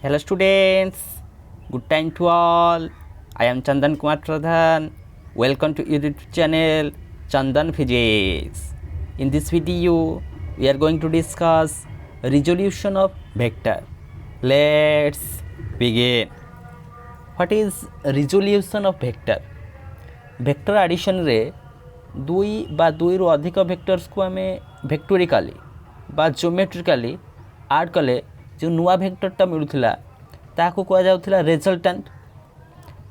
Hello students, good time to all. I am Chandan Kumar Pradhan. Welcome to your YouTube channel Chandan Physics. In this video, we are going to discuss resolution of vector. Let's begin. What is resolution of vector? Vector addition रे दुई बा दुई रु अधिक vectors को आम वेक्टोरिकाली बा ज्योमेट्रिकाली आड कले जो नुआ वेक्टरटा मिलूला ताकू कह जाउथिला रिजल्टेंट।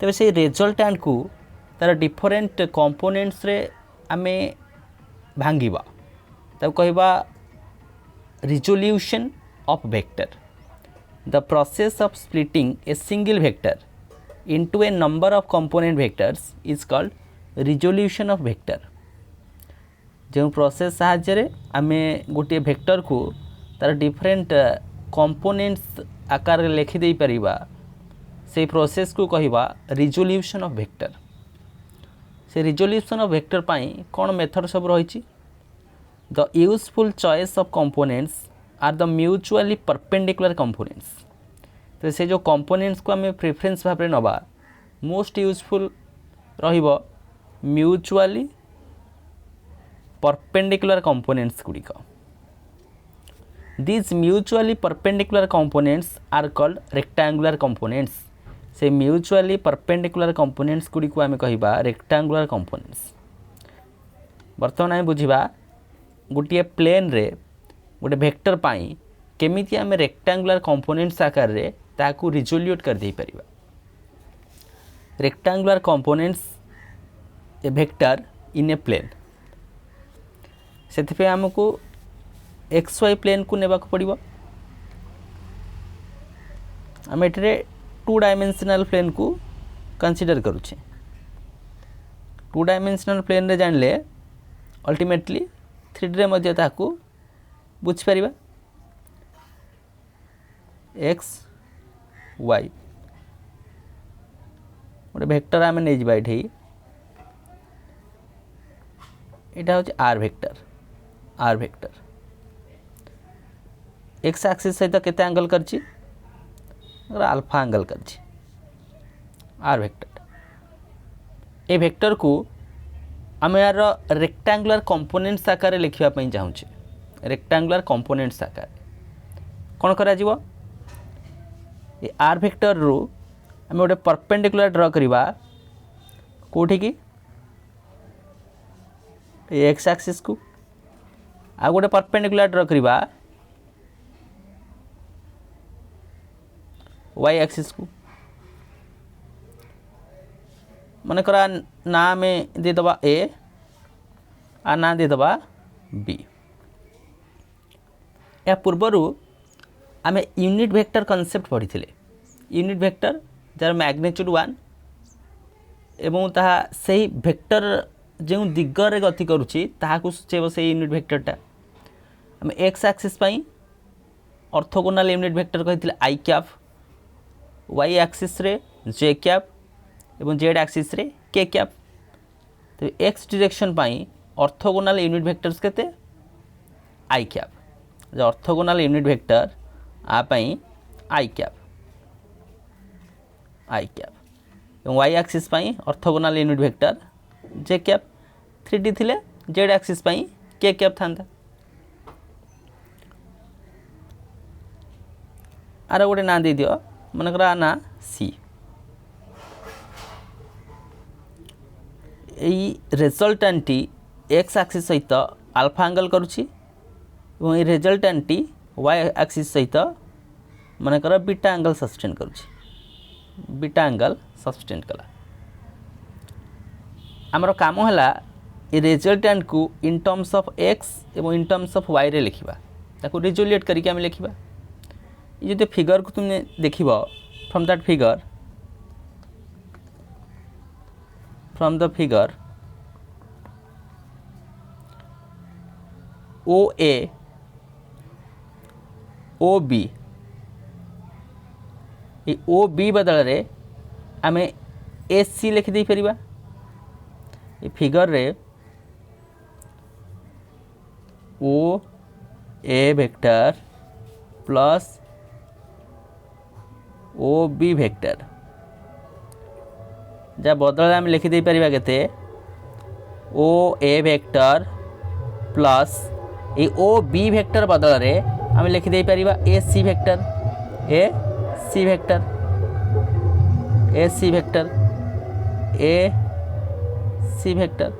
तेबे से रिजल्टेंट को तार डिफरेंट कंपोनेंट्स रे आमे भांगिबा ताकू कहबा resolution of vector. The process of splitting a single vector into a number of component vectors is called resolution of vector। जो प्रोसेस साहाय्य आमे गोटे वेक्टर को तार डिफरेंट कंपोनेंट्स आकार लिखि दे परिबा से प्रोसेस को कहबा रिजोल्यूशन ऑफ वेक्टर। से रिजोल्यूशन ऑफ वेक्टर पाई कौन मेथड सब रही? The useful choice of components are the mutually perpendicular components. तो से जो कंपोनेंट्स को आम प्रेफरेंस भाव नवा मोस्ट यूजफुल रहिबो म्यूचुअली परपेंडिकुलर कंपोनेंट्स गुड़िक। These mutually perpendicular components are called rectangular components। से mutually perpendicular components गुड़ी को आम कहिबा rectangular components। बर्तमान आम बुझिबा गोटे प्लेन रे गोटे वेक्टर पाई केमिति आम रेक्टांगुलर कंपोनेंट्स आकार रे ताकू रिजोल्यूट कर दे परिबा। Rectangular components A vector in a plane से आमको एक्स वाई प्लेन को नेबाक पड़िबो। आम एठरे 2 डायमेंशनल प्लेन को कंसीडर करूचे। 2 डायमेंशनल प्लेन रे जानले अल्टीमेटली 3D रे मध्ये ताकू बुझ परिबा। एक्स वाई गोटे वेक्टर आम नहीं जावा ये हूँ R vector. R vector X axis सहित केते एंगल करछि अल्फा एंगल करछि आर वेक्टर। ए वेक्टर को आम यार रेक्टांगुलर कंपोनेंट्स आकार लिखा चाहूँचे। रेक्टांगुलर कंपोनेंट्स आकार कौन करा जीवो? ये आर वेक्टर रू आम गोटे परपेंडिकुलर ड्र करवा कौटी की एक्स एक्सिस को आ गोटे परपेंडिकुलर ड्र करवा वाई एक्सिस को। मन करा ना में दे दबा ए आ ना दे दबा बी। या पूर्वरु आमे यूनिट वेक्टर कॉन्सेप्ट पढ़ी थे। यूनिट वेक्टर जार मैग्नीट्यूड 1 एवं ताहा सही वेक्टर जो दिगरे गति करुच्ची ताहाकू सूचेब से यूनिट वेक्टरटा। आम एक्स एक्सिस पाई ऑर्थोगोनल यूनिट वेक्टर कही आई कैप, वाई एक्सिस रे जे कैप एवं जेड एक्सिस रे के कैप। तो एक्स डायरेक्शन पाई ऑर्थोगोनल यूनिट वेक्टर्स केते आई कैप। जो ऑर्थोगोनल यूनिट वेक्टर आ पाई आई कैप एवं वाई एक्सिस पाई ऑर्थोगोनल यूनिट वेक्टर जे कैप। 3D थिले जेड एक्सिस पाई के कैप थांता। आर गोटे ना दे दियो मन करा ना सी। यही रिजल्टेंट एक्स एक्सिस सहित अल्फा एंगल करुच्ची और ये रिजल्टेंट वाई एक्सिस सहित मन कर बीटा एंगल सस्टेन करुच्ची। बीटा एंगल सस्टेन कला आमर काम है ये रिजल्टेंट को इन टर्म्स ऑफ एक्स एवं इन टर्म्स ऑफ वाई रे लिखिबा ताको रिजोल्यूट करके आम लिखिबा। ये जो फिगर को तुमने देखिबो from that figure O A O B ये ओ बी बदल रे आमे ए सी लिखि दे परिबा। ये फिगर रे O A vector plus O B vector जा बदल आम लिखिदे पारिबा केते O A vector plus A O B vector बदल रे आम लिखिदे पारिबा A C vector A C vector A C vector A C vector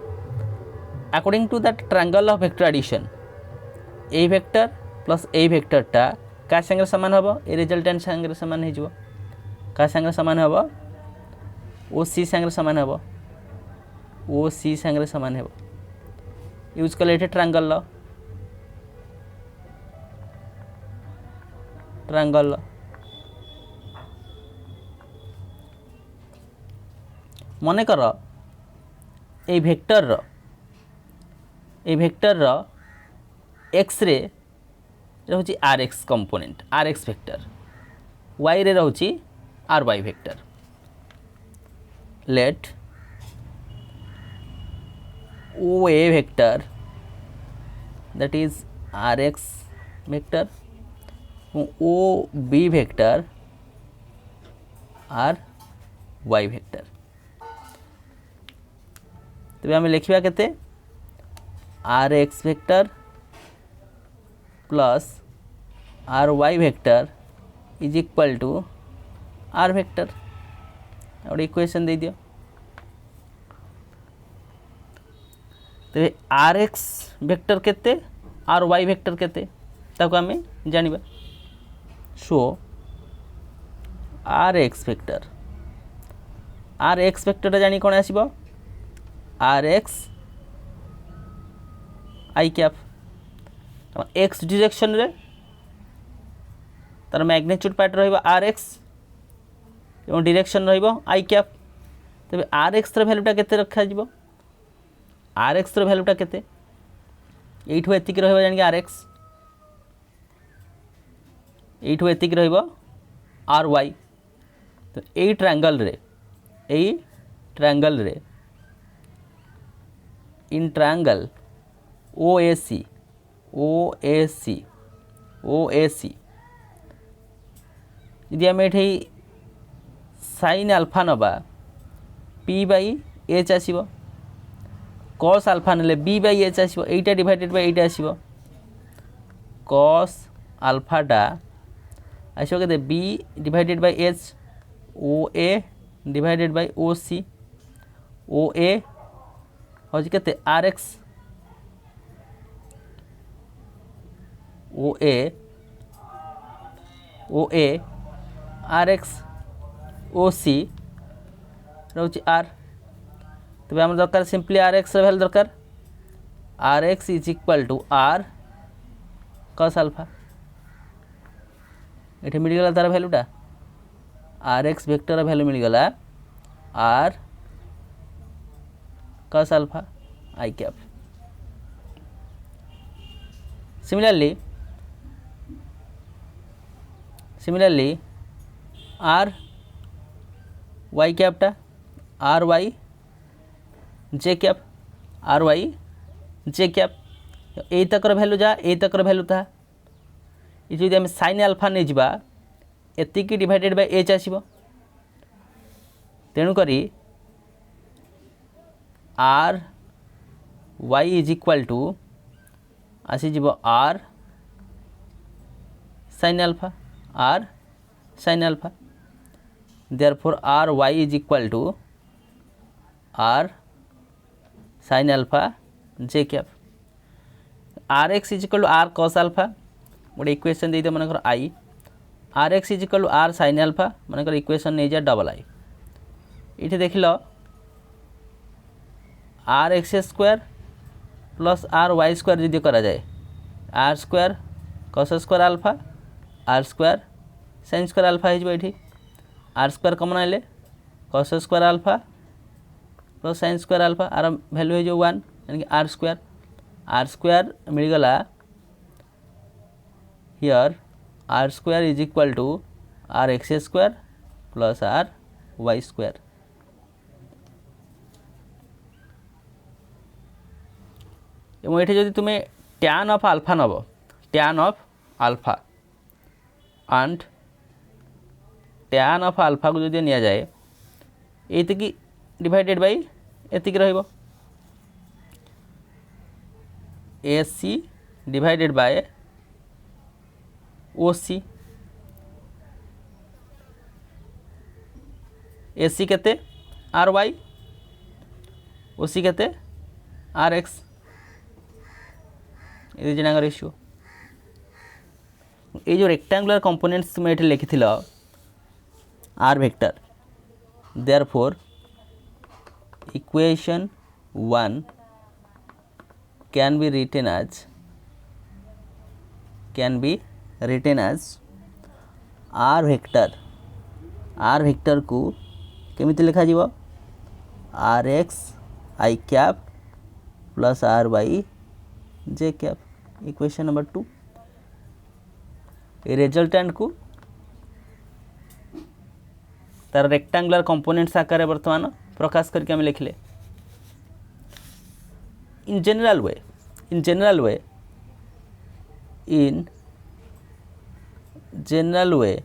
according to that triangle of vector addition A vector plus A वेक्टरटा क्या संगे सामान हम ए रिजल्टेंट संगे सामान हो क्या संगे सामान हम ओ सी संगे सामान हम ओ सी संगे सामान हो यूज कले ट्रायंगल ट्रायंगल मन कर ए वेक्टर एक्स रे रोची R x component R x vector y रे रोची R y vector let O A vector that is R x vector O B vector R y vector तेज आम लिखा केते R x vector plus R y vector is equal to R vector गोटे equation दे दियो तेज R x vector केते R y vector केते ताको आम जानिबा सो आर एक्स वेक्टर जानी कौन आसीबो R x i cap x direction रे तार मैग्नीट्यूड पार्ट रहिबो आर एक्स एवं डायरेक्शन रहिबो आई कैप तबे आर एक्स र वैल्यूटा केते रखा जिवो आर एक्स र वैल्यूटा केते एठो एतिक रहिबो जानि आर एक्स एठो एतिक रहिबो आर वाई तो एई ट्रायंगल रे इन ट्रायंगल ओ ए सी यदि आम ये साइन आल्फा नवा पी बाई एच आसो कॉस आल्फा ने बी बाई एच आसो एटा डिवाइडेड बाई एटा आसो कॉस आल्फाटा आसो के B divided by H O A divided by O C O A हूँ के R x O A R x O C रोची आर तबे आम दरकार सिंपली आर एक्स वैल्यू दरकार R x is equal to R cos alpha ये मिलगला तार भैल्यूटा आर एक्स वेक्टर भैल्यू मिलगला R cos alpha i cap similarly R y कैपटा R y j cap R y j cap A तकर value जा ए तकर भैल्यू था ये जो आम साइन आल्फा नहीं जा एतिकी डिवाइडेड बाय एच आसो तेणुक R y is equal to आसीज R sine alpha therefore R y is equal to R sine alpha j cap R x is equal to R cos alpha गोटे equation दे दियो मनकर i R x is equal to R sine alpha मनकर equation नहीं जा double i ये देख लो R x square plus R y square यदि करा जाए R square cos square alpha R square sine square alpha हो आर स्क्वायर कमन आइले cos square alpha plus sine square alpha आर भैल्यू हो 1 यानी आर स्क्वायर मिलगला here R square is equal to R x square plus R y square एवं ये जब तुम्हें टैन ऑफ आल्फा नब tan of alpha and tan of alpha को जदि नि जाए एतिकी डिवाइडेड बाय एतिकी रहइबो AC divided by OC AC केते RY OC केते RX ये जनाक रेशियो ये जो रेक्टेंगुलर कंपोनेंट्स तुम ये लिखि R vector therefore equation 1 can be written as r vector को केमिति लिखा जीवो rx I cap plus ry j cap equation number 2 ए रिजल्टेंट को तार रेक्टेंगुलर कंपोनेंट्स आकार वर्तमान प्रकाश करके हम लिखले in general way in general way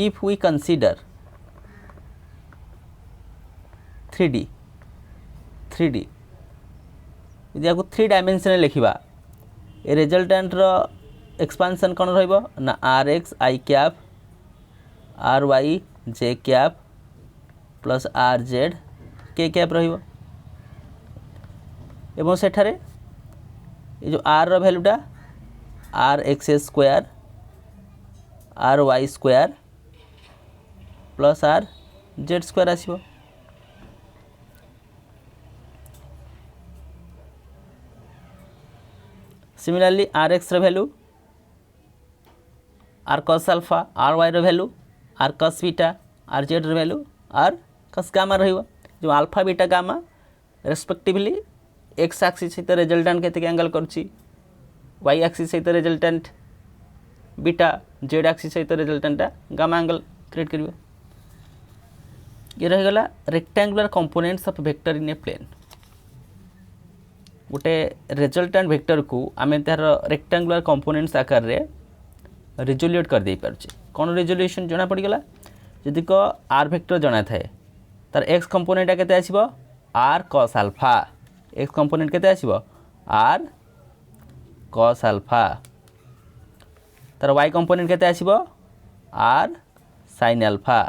if we consider 3D यदि आपको 3 डायमेंशन लिखा ए रिजल्टेंट रो एक्सपांशन कौन रहिबो ना rx I cap ry j cap plus rz k cap रहिबो एवं सेठारे ये जो r रो वैल्यूटा rx square ry square plus rz square आसीबो सिमिलरली rx रो value r cos alpha ry रो value r cos beta rz रो वैल्यू r cos गामा रहिबो जो alpha beta gamma respectively x axis सहित रिजल्टेंट केते एंगल करछि y axis सहित रिजल्टेंट बीटा जेड एक्सिस सहित रिजल्टेंट गामा एंगल क्रिएट करिवो ये रह गला rectangular components of vector in a plane गोटे रिजल्टेंट वेक्टर को आमे तार रेक्टेंगुलर कंपोनेंट्स आकार रे रिजोल्यूट कर दे परछि कोन रिजोल्यूशन जणा पड़ी गला जदि को आर वेक्टर जणा थाए तार एक्स कंपोनेंट केते आसीबो r cos alpha x component केते आसीबो r cos अल्फा तार y कंपोनेंट केते आसीबो r sin alpha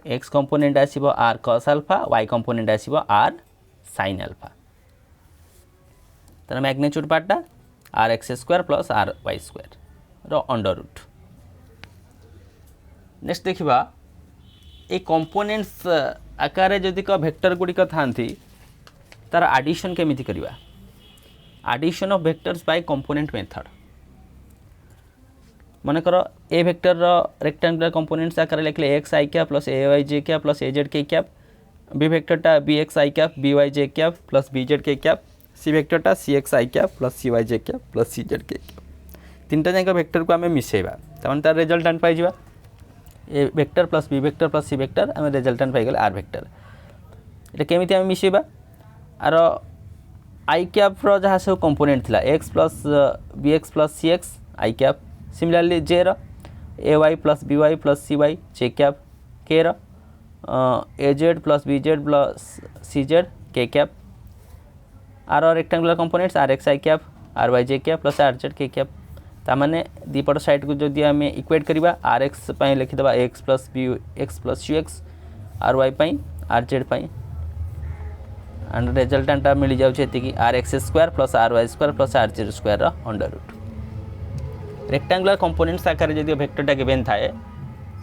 x component आसीबो r cos alpha y component आसीबो r sin अल्फा तार मैग्नीट्यूड पार्टटा rx square plus ry square रो अंडर रूट नेक्स्ट देखिबा ए कंपोनेंट्स आकार जदि को वेक्टर गुडी को थांती तार एडिशन केमिति करिवा addition of vectors by component method मन करो ए वेक्टर रो रेक्टेंगुलर कंपोनेंट्स आकार लिखले x I cap plus ay j cap plus az k cap B वेक्टरटा bx I cap by j cap plus bz k cap C वेक्टरटा cx I cap plus cy j cap plus cz k cap तीनटा जाक vector को हमें मिसेबा तमन तार resultant पाइ जिबा A vector plus B vector plus C vector आम रिजल्टेंट पाई गले आर वेक्टर ये केमिति आम मिसेबा आर आई कैप रो जहाँ सब कंपोनेंट थिला x plus B x plus C x i cap similarly j रो A y plus B y plus C y j cap k रो A z plus B z plus C z k cap R rectangular components R x i cap R y j cap plus R z k cap तामाने दीपट side को जदि आम equate करवा R x लिखिदेवा x plus B x plus you x R y R z and resultant मिल जाऊँगी R x square plus R y square plus R z square under root rectangular components आकार जदि वेक्टरटा given थाए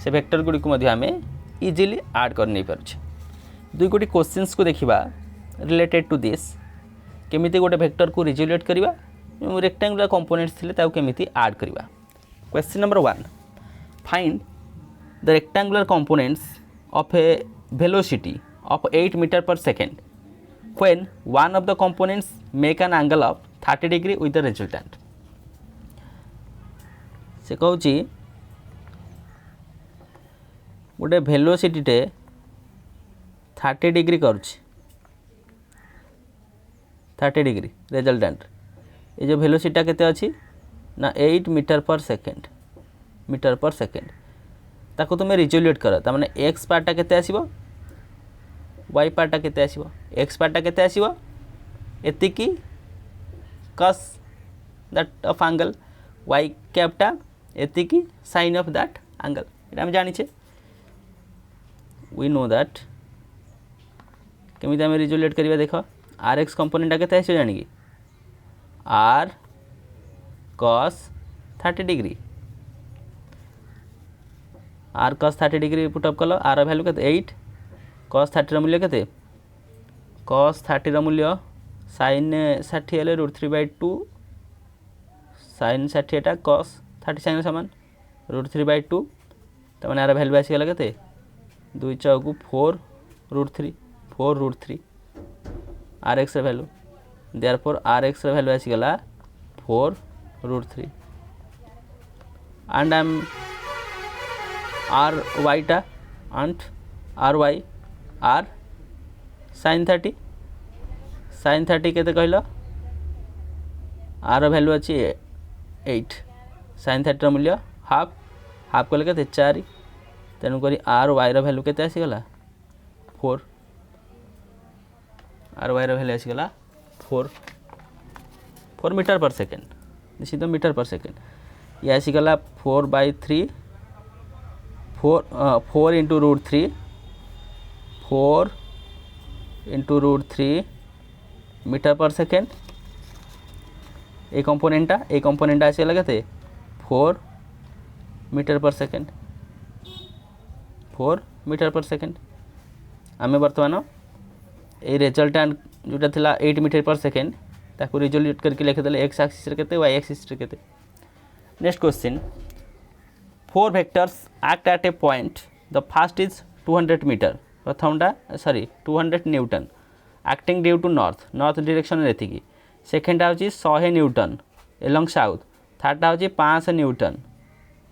से vector गुडी को आम easily add कर नहीं पार्छ दुई गोटी क्वेश्चंस को देखिबा रिलेटेड टू दिस केमिति गोटे वेक्टर को रिजोल्यूट करवा रेक्टेंगुलर कंपोनेंट्स थिले ताऊ केमिति ऐड करवा question number 1 find the rectangular components of a velocity of 8 metre per second when one of the components make an angle of 30 degree with the resultant से कहूँ गोटे velocity टे 30 degree करुच्ची 30 degree resultant ये जो velocity केते अछि ना 8 metre per second ताको तुम रिजोल्यूट कर ताने एक्स पार्टा केते आसीबो वाई पार्टा केते आसीबो एक्स पार्टा केते आसीबो एतिकी cos that of angle y कैपटा एतिकी साइन ऑफ दैट एंगल एटा हम जानिछे वी नो दैट केमिति हम रिजोल्यूट करिवा देखो आर एक्स कंपोनेंट केते आसीबो जानि कि आर cos 30 degree R cos 30 degree put up कल आर वैल्यू केते 8 cos 30 रो मूल्य केते cos 30 रो मूल्य sin 60 हेले √3/2 sin 60 एटा cos 30 साइन समान √3/2 त माने आर वैल्यू आसी गेला केते 2 चौकु 4√3 आर एक्स रो वैल्यू देयरफॉर आर एक्स रो वैल्यू आसी गेला 4√3 and r y टा and r y r sin 30 केते कहलो r वैल्यू अछि 8 sin 30 रो मूल्य हाफ कहले केते 4 तेनु करी r y रो वैल्यू केते आसी गेला 4 r y रो वैल्यू आसी गेला 4 metre per second this is the metre per second ये आसी गला 4/3 4 into √3 4 into √3 metre per second ए कंपोनेंटा आसी गला केते 4 metre per second 4 metre per second आमे वर्तमान ए रिजल्टेंट जोटा थिला 8 मीटर पर सेकेंड ताको रिजोल्यूट करके लिखिदेले एक्स एक्सिस रे केते वाई एक्सिस रे केते next question 4 vectors act at a point the first is 200 metre प्रथमटा 200 newton acting due to north direction रे थी सेकेंडटा होची 100 न्यूटन एलोंग साउथ थर्डटा होची 500 न्यूटन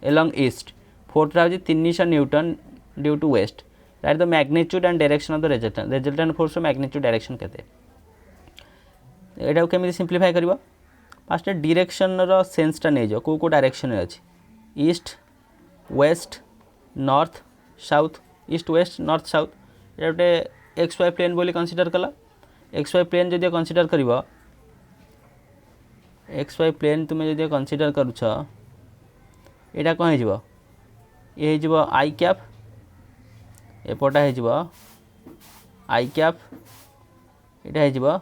एलोंग ईस्ट फोर्थटा होची 300 newton due to west write the magnitude and direction of the resultant force magnitude direction केते एटा केमी सिंप्लीफाई कर फास्ट डायरेक्शन रो सेंसटा नहीं जाओ को डायरेक्शन अच्छी east west north south east west north south ये गोटे एक्स वाई प्लेन बोली कंसीडर कला एक्स वाई प्लेन जदि कंसीडर कर एक्स वाई प्लेन तुम्हें जदि कंसीडर करुछ एटा कौन हो ये हो आई कैप एपटा हो आई कैप यहाँ हो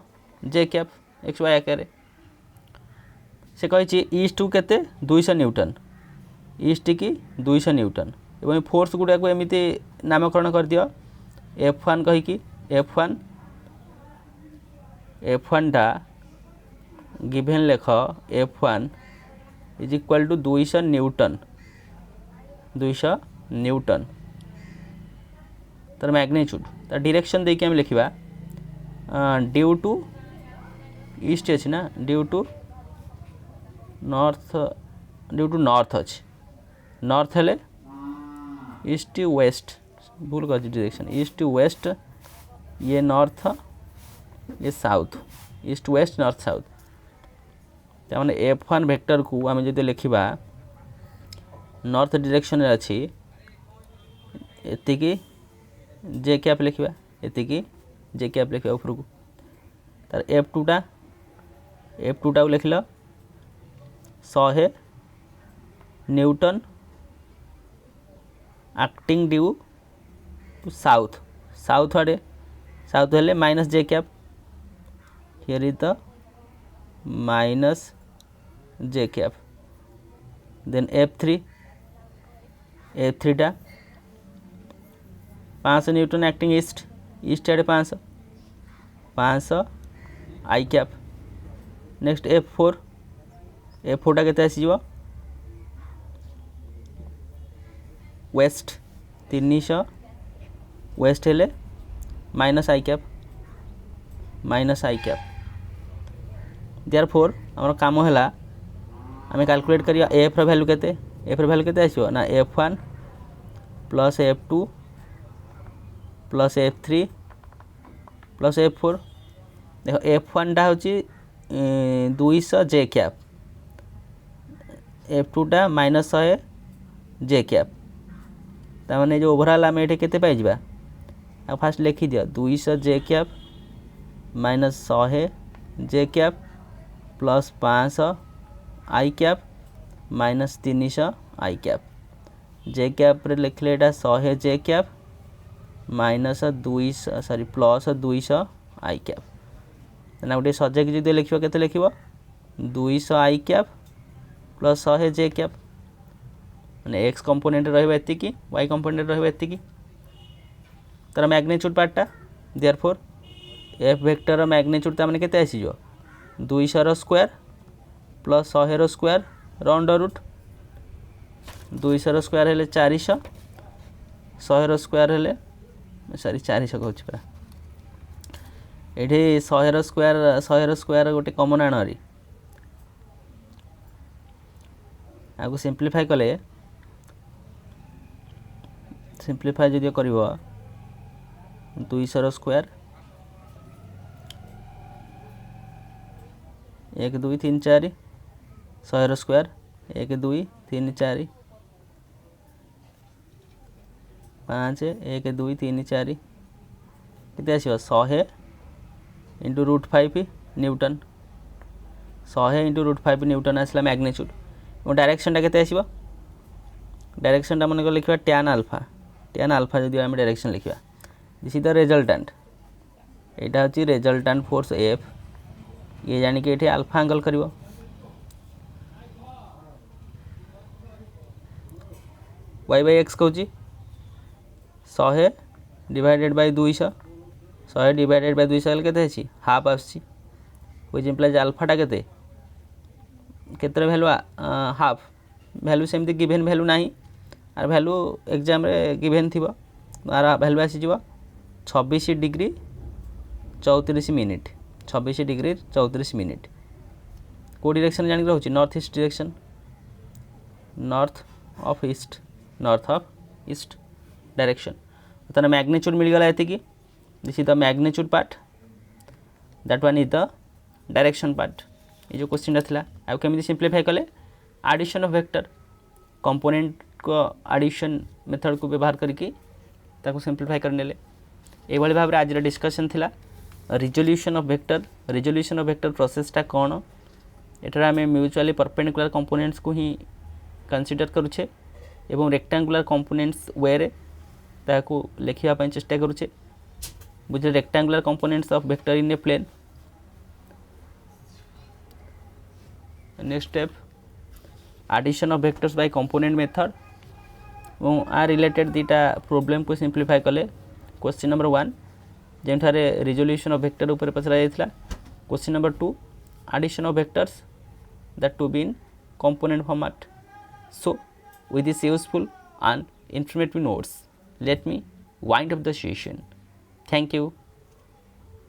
जे कैप एक्स वाई आकार से कही ईस्ट टू केते 200 न्यूटन ईस्ट की 200 न्यूटन एवं फोर्स गुड़ा को एमती नामकरण कर दियो F1 कहीकि F1 टा गिवेन लेख F1 is equal to 200 newton तार मैग्नीट्यूड तार डायरेक्शन देखिए हम लिखा ड्यू टू ईस्ट अच्छी ना ड्यू टू नॉर्थ अच्छी नॉर्थ हेले ईस्ट वेस्ट भूल कर डायरेक्शन ईस्ट वेस्ट ये नॉर्थ ये south east west north south ताने F1 वेक्टर को आम जो लिखा नॉर्थ डायरेक्शन अच्छी एतिकी जे कैप लिखा एतिकी जे कैप लिखा ऊपर को तार F2 टा लिख लो 100 newton acting due to south आड़े साउथ हेले minus J cap here is the minus J cap then F3 टा 500 न्यूटन एक्टिंग ईस्ट आड़े 500 आई कैप नेक्स्ट F4 टा केते आसीजो वेस्ट 300 वेस्ट हेले माइनस आई कैप देयरफॉर हमर काम हैला आम कैलकुलेट करिया एफ रो वैल्यू केते आसीबो ना F1 plus F2 plus F3 plus F4 देखो F1 टा होची 200 जे कैप F2 टा -100 जे कैप ताने जो ओवरऑल आम ये केते पाइबा आ फास्ट लिखि दियो 200 जे कैप माइनस 100 जे कैप प्लस 500 आई कैप माइनस 300 आई कैप जे कैप रे लिखले एटा 100 जे कैप माइनस 200 सॉरी प्लस 200 आई कैप ना गोटे सजेक जो लिखिबो केते लिखिबो 200 आई कैप प्लस 100 जे कैप माने एक्स कंपोनेंट रहबो एतिकी वाई कंपोनेंट रहबो एतिकी तर मैग्नीट्यूड पार्टटा देयरफॉर एफ वेक्टर रो मैग्नीट्यूड ता माने केते आसीजो 200 रो स्क्वायर प्लस 100 रो स्क्वायर रो अंडर रूट 200 रो स्क्वायर हेले 400 100 रो स्क्वायर हेले सॉरी 400 कहूँ पूरा ये 100 रो स्क्वायर गोटे कमन आनरी आपको सिंप्लीफाई कले सिंप्लीफाई जदि कर 200 रो स्क्वायर 1 2 3 4 100 रो स्क्वायर 1 2 3 4 5 1 2 3 4 केते आसीबो 100 into root 5 newton 100 into root 5 newton आसला मैग्नीट्यूड और डायरेक्शन टा केते आसीबो डायरेक्शन टा मन को लिखबा tan अल्फा जदि हम डायरेक्शन लिखबा दिस इज द रिजल्टेंट एटा होची रिजल्टेंट फोर्स F ये जानि कि एठी अल्फा एंगल करिवो y बाय x कहूची 100 डिवाइडेड बाय 200 100 डिवाइडेड बाय 200 केते अछि हाफ आछि व्हिच इंप्लाइज अल्फा टा केते केते वैल्यू हाफ वैल्यू सेमती गिवन वैल्यू नाही आर वैल्यू एग्जाम रे गिवन थिबो आर वैल्यू आसी जिवो 26 डिग्री 34 मिनिट 26 डिग्री 34 मिनिट को डायरेक्शन जानि रहउची north east direction north of east direction तने मैग्नीट्यूड मिल गला एति की this is the magnitude part that one is the direction part ये जो क्वेश्चन थिला आ केमिति सिंप्लीफाई कले एडिशन ऑफ वेक्टर कंपोनेंट को एडिशन मेथड को व्यवहार करके ताको सिंप्लीफाई कर नेले ए भली भाबरे आज डिस्कशन थिला रिजोल्यूशन ऑफ वेक्टर प्रोसेसटा कौन एठार आम म्यूचुअली परपेंडिकुलर कंपोनेंट्स को ही कंसीडर करुचे एवं रेक्टेंगुलर कंपोनेंट्स वे रे ताको लिखिया पय चेष्टा करुचे बुझे rectangular components of vector in a plane next step addition of vectors by component method और आ रिलेटेड दीटा प्रॉब्लम को सिंप्लीफाई कले क्वेश्चन नंबर 1 जेठारे रिजोल्यूशन ऑफ वेक्टर ऊपर पचरा जायतिला question number 2 addition of vectors that to be in component format so with this useful and informative notes let me wind up the session. Thank you.